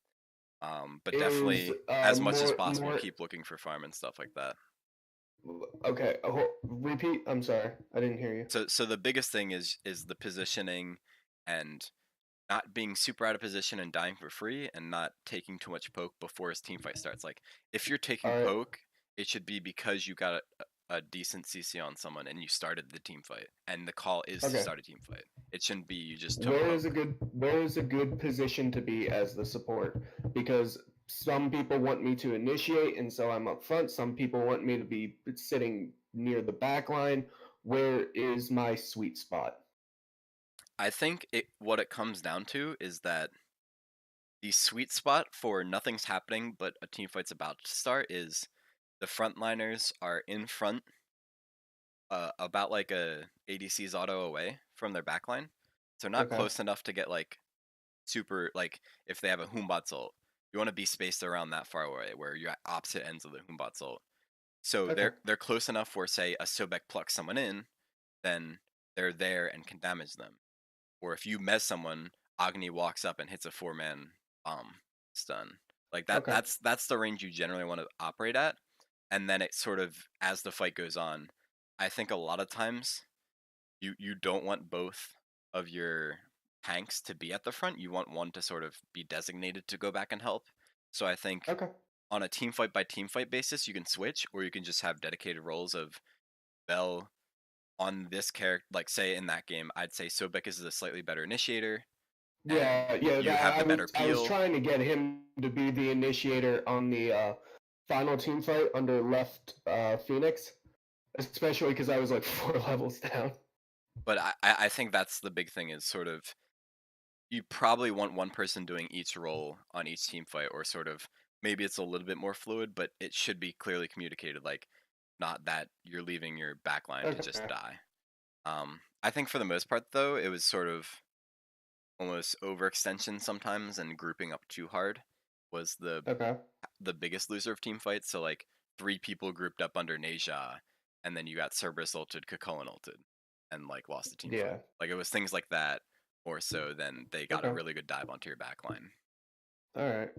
But Is, definitely, as much as more- possible, more- keep looking for farm and stuff like that. Okay. Repeat. I'm sorry. I didn't hear you. So the biggest thing is the positioning and not being super out of position and dying for free and not taking too much poke before his team fight starts. Like if you're taking Alright. poke, it should be because you got a decent CC on someone and you started the team fight, and the call is to Okay. start a team fight. It shouldn't be you just took Where poke. is a good position to be as the support? Because some people want me to initiate, and so I'm up front. Some people want me to be sitting near the back line. Where is my sweet spot? I think what it comes down to is that the sweet spot for nothing's happening but a team fight's about to start is the frontliners are in front, about like a ADC's auto away from their backline. So not Okay. close enough to get like super like if they have a Humbat ult, you want to be spaced around that far away where you're at opposite ends of the Humbat ult. So Okay. they're close enough where say a Sobek plucks someone in, then they're there and can damage them. Or if you mez someone, Agni walks up and hits a 4-man bomb stun. Like Okay. that's the range you generally want to operate at. And then it sort of as the fight goes on, I think a lot of times you don't want both of your tanks to be at the front. You want one to sort of be designated to go back and help. So I think Okay. on a team fight by team fight basis, you can switch, or you can just have dedicated roles of Bell on this character. Like say in that game, I'd say Sobek is a slightly better initiator, Yeah, and yeah. you have the better I was peel. trying to get him to be the initiator on the final team fight under left Phoenix, especially because I was like 4 levels down. But I think that's the big thing is sort of you probably want one person doing each role on each team fight, or sort of maybe it's a little bit more fluid, but it should be clearly communicated, like not that you're leaving your backline to just Okay. die. I think for the most part though, it was sort of almost overextension sometimes, and grouping up too hard was Okay. the biggest loser of team fights. So like 3 people grouped up under Neja, and then you got Cerberus ulted, Kakon ulted, and like lost the team Yeah. fight. Like it was things like that more so than they got a Okay. really good dive onto your backline. All right.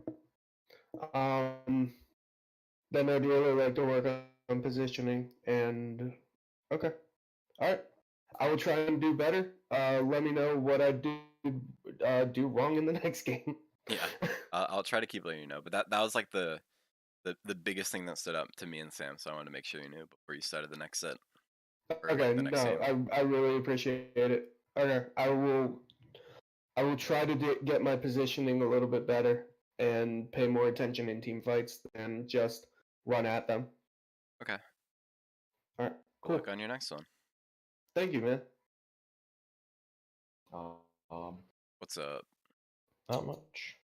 Then I'd really like to work on positioning and okay. All right. I will try and do better. Let me know what I do wrong in the next game. Yeah, I'll try to keep letting you know. But that was like the biggest thing that stood up to me and Sam. So I wanted to make sure you knew before you started the next set. Or Okay, like the next no, game. I really appreciate it. Okay, I will try to get my positioning a little bit better and pay more attention in team fights than just run at them. Okay. All right, Good cool. luck on your next one. Thank you, man. Um, What's up? not much.